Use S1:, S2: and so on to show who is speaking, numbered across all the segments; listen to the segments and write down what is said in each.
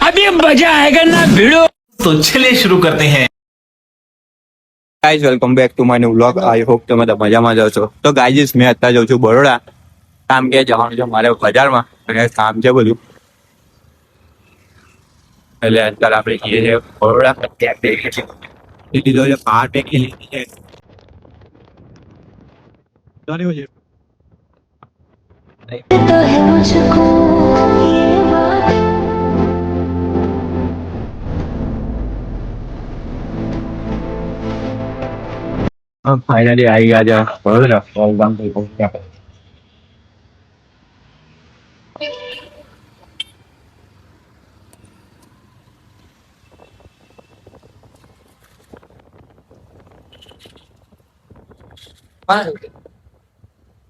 S1: अभी मजा आएगा ना भिड़ो।
S2: तो चलिए शुरू करते हैं।
S3: Guys welcome back to my new vlog. I hope તમે બધા મજામાં જ છો. તો ગાઈઝ મેં અત્યારે જાઉં છું બરોડા. કામ કે જવાનું છે મારે બજારમાં અને કામ છે બધું, એટલે અત્યારે આપણે જઈએ છીએ બરોડા. લીધો છે પાર ટેકી લીધી છે. ફાઇનલી આવી ગયા છે બરોડા.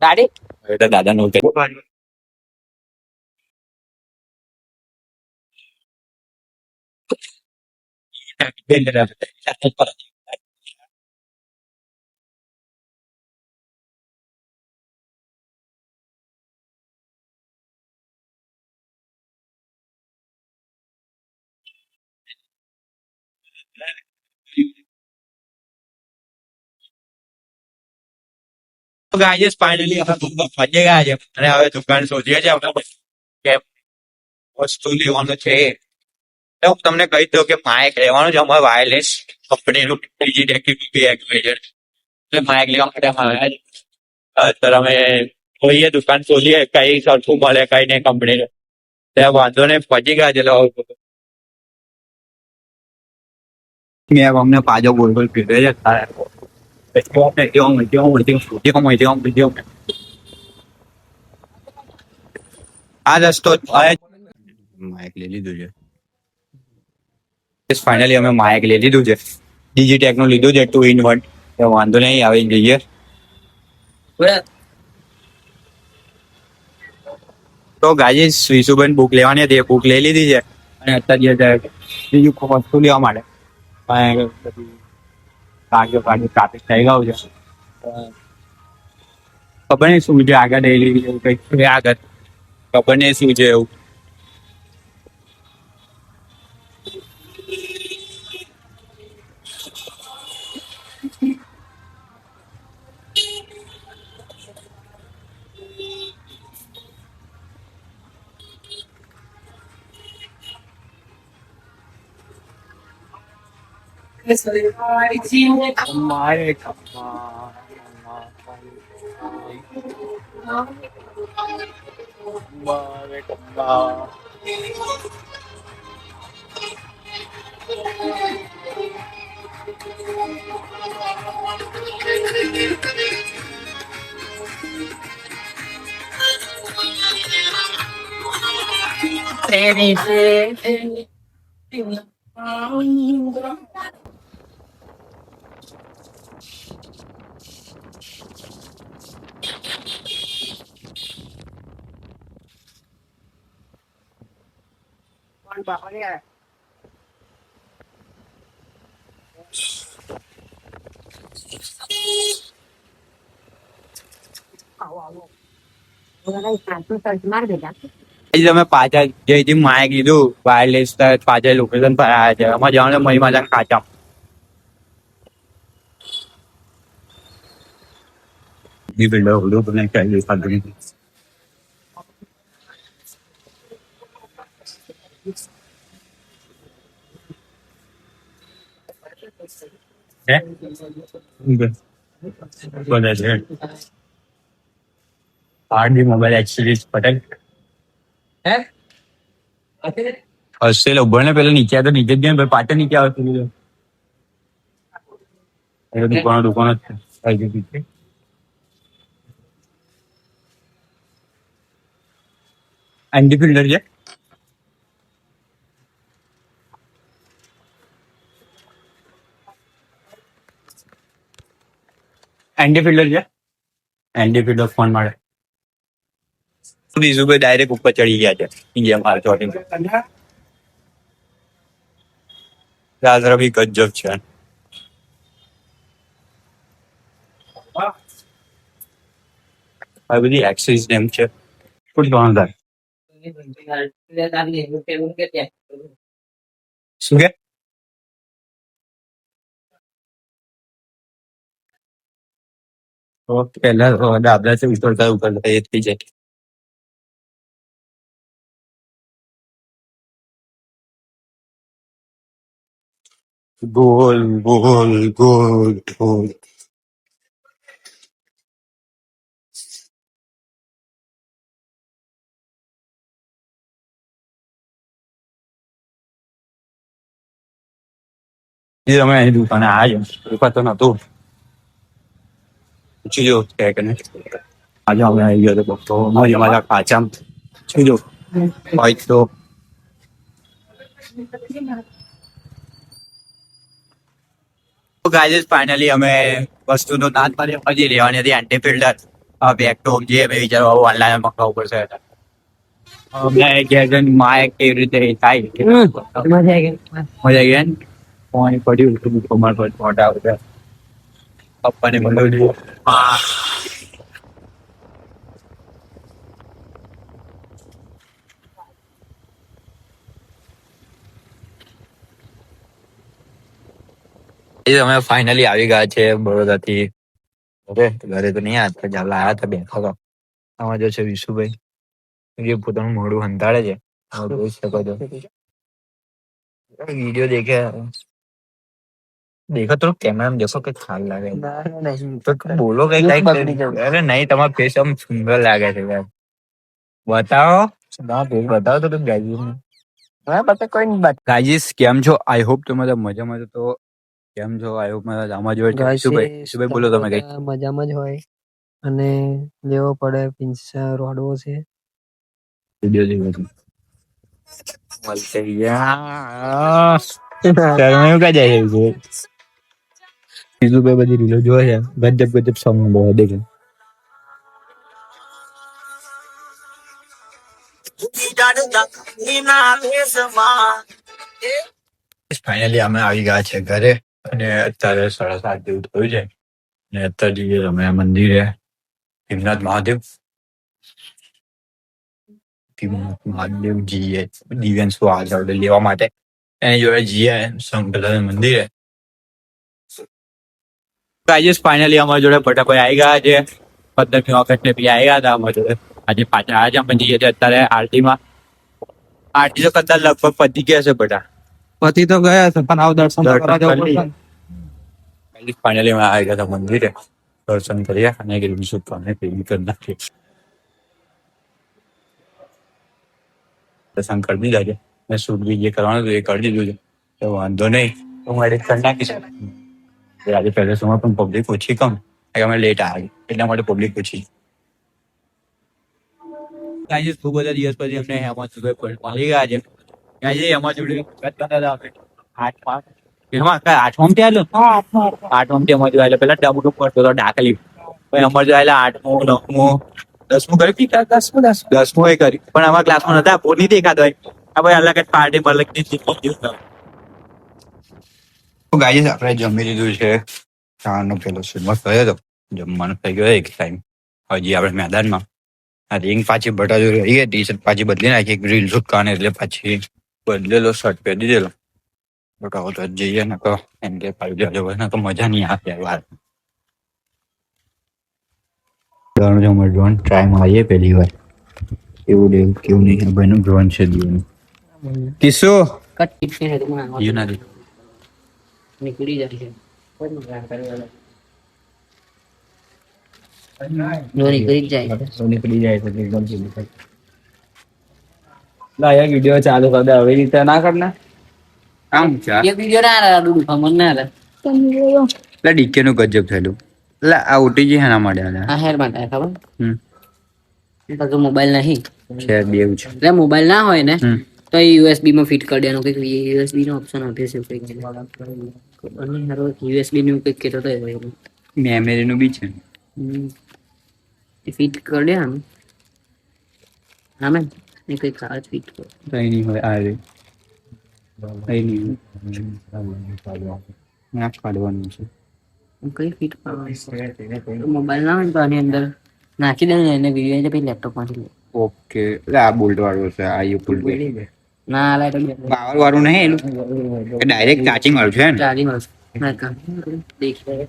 S4: ગાડી
S3: એટલે દાદા નું ગાઈઝ ફાઇનલી અમે પહોંચી ગયા છે અને હવે દુકાન શોધીએ છીએ આપણે કે વસ્તુ લેવાનું છે. તો હું તમને કહી દઉં કે માઇક લેવાનું છે અમારે વાયરલેસ કંપનીનું ડિજિટેક બેગ છે. એટલે માઇક લેવા માટે અમે આવ્યા છીએ. અત્યારે અમે જોઈએ દુકાન શોધીએ કઈ સરખું મળે કઈ નહીં કંપનીનું. ત્યાં વાંધો નહીં પહોંચી ગયા છે. મેં અમને પાજો ગોલ ગોલ પીધે છે. આ રસ્તો માઇક લઈ લીધું છે. ફાઇનલી અમે માઇક લઈ લીધું છે. ડિજિટેક નું લીધું છે 2-in-1. વાંધો નહીં આવી જઈએ. તો ગાઈઝ વિશુબેન બુક લેવાની હતી, બુક લઈ લીધી છે અને અત્યારે બીજું વસ્તુ લેવા માટે ટ્રાફિક થઈ ગયું છે. ખબર નહીં શું છે આગળ ડેલી એવું કઈક છે આગળ, ખબર નહીં શું છે એવું. તમે પાછા જે માઇક લીધું વાયરલેસ પાછા લોકેશન પર આવ્યા છે. અમારે જવાનું મહીમાજા ખાચા. મોબાઈલ એક્સચેન્જ પટેલ હશે ઉભર ને પેલા નીચે તો નીચે જ ગયા પાછળ નીચે આવતું દુકાનો જ છે. એન્ડી ફિલ્ડર છે. એન્ડી ફિલ્ડર છે. એન્ડી ફિલ્ડર ફોન મળે. બીજું ભાઈ ડાયરેક્ટ ઉપર ચડી ગયા છે ઇન્ડિયા માર ચોટીને. દાદરા બી ગજબ છે. આ બધી એક્સેસ નેમ છે. શું જોવાનું થાય શું કે પહેલા દાદા છે ઉતરતા ઉતરતા એ થઈ જાય. Goal goal goal goal. એ અમે અહીં દુકાને આવ્યો દુકાન તો નતું પૂછી જો કે આજે અમે આવી ગયો હતો તો મારી મારા કાચા પૂછી જો હોય તો ગાઈઝ ફાઇનલી અમે વસ્તુનો દાંત મારી હજી લેવાની હતી એન્ટી ફિલ્ટર બેક ટોપ જે મેં વિચારવા ઓનલાઈન મંગાવવું પડશે મેં ગયા માએ કેવી રીતે થાય મજા આવી ગઈ ને પાણી પડ્યું હતું કમર પર મોટા હતા પપ્પાને મળ્યું અમે ફાઇનલી આવી ગયા છે બરોડાથી ઘરે તો નહીં આવ્યા હતા લાયા હતા બેઠા હતા આમાં જો છે વિશુભાઈ જે પોતાનું મોઢું હંતાડે છે જોઈ શકો છો વિડીયો દેખે દેખો તો કેમેરા દેખો કે સારું લાગે તો બોલો કઈ કઈ અરે નહીં તમારો ફેસ આમ સુંદર લાગે છે યાર બતાવો ફેસ બતાવો તો તમે ગાઈઝ કેમ છો આઈ હોપ તમે મજામાં છો તો કેમ છો આઈ હોપ આમાં જોડે સુભાઈ બોલો તમે કઈ
S4: મજામાં જ હોય અને લેવો પડે પિંચા રોડવો છે
S3: વિડીયો જેવો મળશે યાર શરમાયું કા જાય છે બીજું બધી રીલો જોવે છે ગજબ ગજબ સોંગ બહુ દેખે ફાઇનલી અમે આવી ગયા છે ઘરે અને અત્યારે 7:30 જેવું થયું છે અને અત્યારે જઈએ અમે મંદિરે ભીમનાથ મહાદેવજીએ દિવ્યાંશ આગળ લેવા માટે એની જોડે જઈએ શંકરદાસ મંદિરે ગાઈઝ ફાઇનલી અમારી જોડે ફટાફટ આવી ગયા છે 15મી ઓગસ્ટને બી આવી ગયા હતા અમારી જોડે આજે પાછા આજે અમે જઈએ છીએ અત્યારે આરતી તો કદાચ લગભગ પતી ગયા છે બધા
S4: પતિ તો ગયા છે પણ આવ દર્શન
S3: ફાઇનલી અમે આવી ગયા હતા મંદિરે દર્શન કર્યા અને વિશુભ કરી નાખીએ દર્શન કરી દીધા છે મેં શૂટ બી જે કરવાનું હતું એ કરી દીધું છે તો વાંધો નહીં તો હું એડિટ કરી નાખીશ આજે પહેલા સમય પણ પબ્લિક ઓછી કમ અમે લેટ આવી એટલા માટે પબ્લિક ઓછી ગાઈઝ ખૂબ બધા દિવસ પછી અમને હેમંત સુભાઈ મળી ગયા છે ગાઈઝ એમાં જોડે આઠમાં પેલા ડબડું પડતો હતો ડાકલી અમારે જો આઠમું 9મું 10મું કરી 10મું એ કરી પણ અમારા ક્લાસમાં નતા બોલી દેખાતો હોય આ ભાઈ અલગ જ પાર્ટી અલગ ગાઈઝ આપણે જમી લીધું છે ચાનો પેલો મસ્ત થયો હતો જમવાનું થઈ ગયો એક ટાઈમ હજી આપણે મેદાનમાં રિંગ પાછી બટાજો રહી ગઈ ટી શર્ટ પાછી બદલી નાખી રીલ શૂટ કાને એટલે પાછી બદલેલો શર્ટ પહેરી દીધેલો બટાવો તો જઈએ ને તો એમ કે પાડી દેજો ને તો મજા નહીં આવે વાર ડ્રોન ટ્રાય મારીએ પહેલી વાર કેવું નહીં ભાઈનું ડ્રોન છે દીવાનું કિસ્સો
S4: નીકળી જાય છે નીકળી જાય છે એકદમ વિડીયો ચાલુ કર દે હવે રીતે ના કર ને
S3: આમ છે
S4: વિડીયો ના રહ્યા દૂધ ખમણ ના રહ્યા
S3: એટલે ડીકે નું ગજબ થયેલું એટલે આ ઓટીજી હેના માટે
S4: આ હેર માટે ખબર તો મોબાઈલ નહીં
S3: છે દેવું છે
S4: એટલે મોબાઈલ ના હોય ને તો યુએસબી માં ફિટ કરી દેવાનું કંઈક યુએસબી નો ઓપ્શન આપે છે કંઈક અને હારો યુએસબી નું કંઈક કેતો તો
S3: મેમરી નું બી છે
S4: ફિટ કરી દે આમ આમે એ કંઈક ખાસ ફિટ કરો
S3: કઈ નહીં હોય આ રે કઈ નહીં ના કાઢવાનું છે
S4: કઈ ફિટ કરવાનું મોબાઈલ ના હોય તો આની અંદર નાખી દે ને એને વિડીયો પછી લેપટોપ માંથી
S5: ઓકે એટલે આ બોલ્ટ વાળું છે આ યુ ફૂલ
S4: ના લાઈટ
S5: પાવર વાળું નહીં એનું કે ડાયરેક્ટ ચાર્જિંગ વાળું છે ને
S4: ચાર્જિંગ ના કા દેખીએ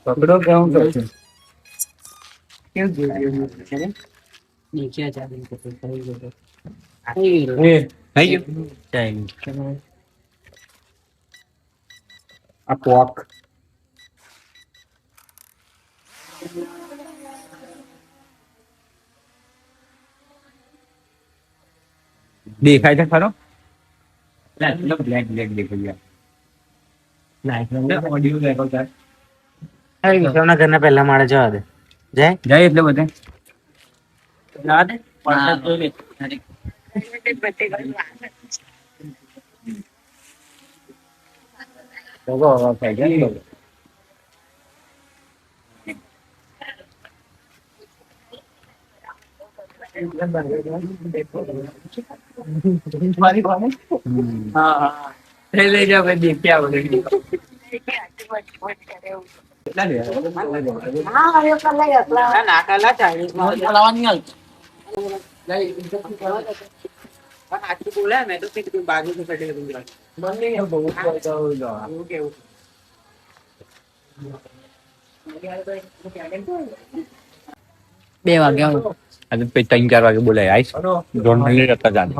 S1: પકડો કેવું કરશે
S4: દેખીએ ચાર્જિંગ કરતો થઈ ગયો
S5: થઈ ગયું આ પોક દેખાય છે ખરો બ્લેક બ્લેક દેખાય ઓડિયો દેખો થાય
S4: વિક્રમના ઘરના પહેલા માળે જવા દે
S5: જાય એટલે બધે
S4: જવા દે
S1: લઈ જાવ દેખી આવો
S4: બે વાગ્યા
S5: આજે પછી 3-4 વાગે બોલાય આઈશ ડ્રોન મિલી રહેતા જાને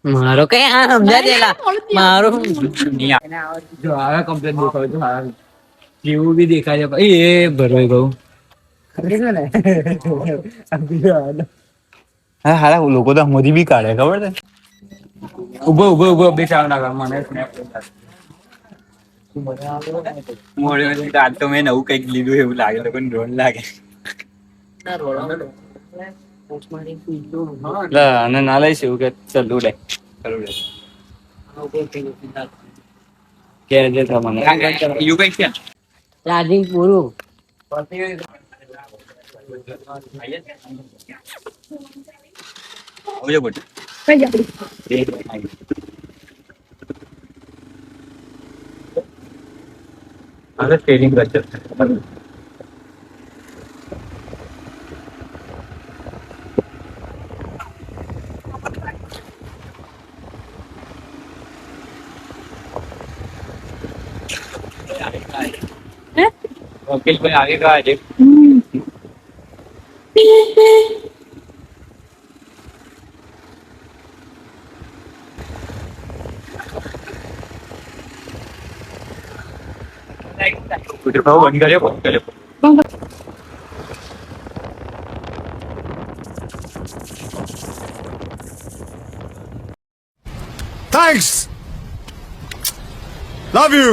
S4: મારો કઈ આ સમજા દેલા મારો
S1: જો હવે કમ્પ્લેટ દેખાય તો હા જેવું બી દેખાય છે ભાઈ એ ભરવાઈ ગયું
S5: હા હારા લોકો તો મોદી બી કાઢે ખબર છે
S1: ઉભો બેસાવ ના કર મને સ્નેપ
S5: આજ તો મેં નવું કઈક લીધું એવું લાગે તો કોઈ ડ્રોન લાગે અને ના લઈશ એવું કે ચાલ ઉડે કે જે તમને યુ કઈ છે
S4: ચાર્જિંગ પૂરું
S5: આવજો બોટ હવે ટ્રેનિંગ કરશે वकील भाई आगे का है कुछ भाव बंद करे
S6: Thanks. Love you.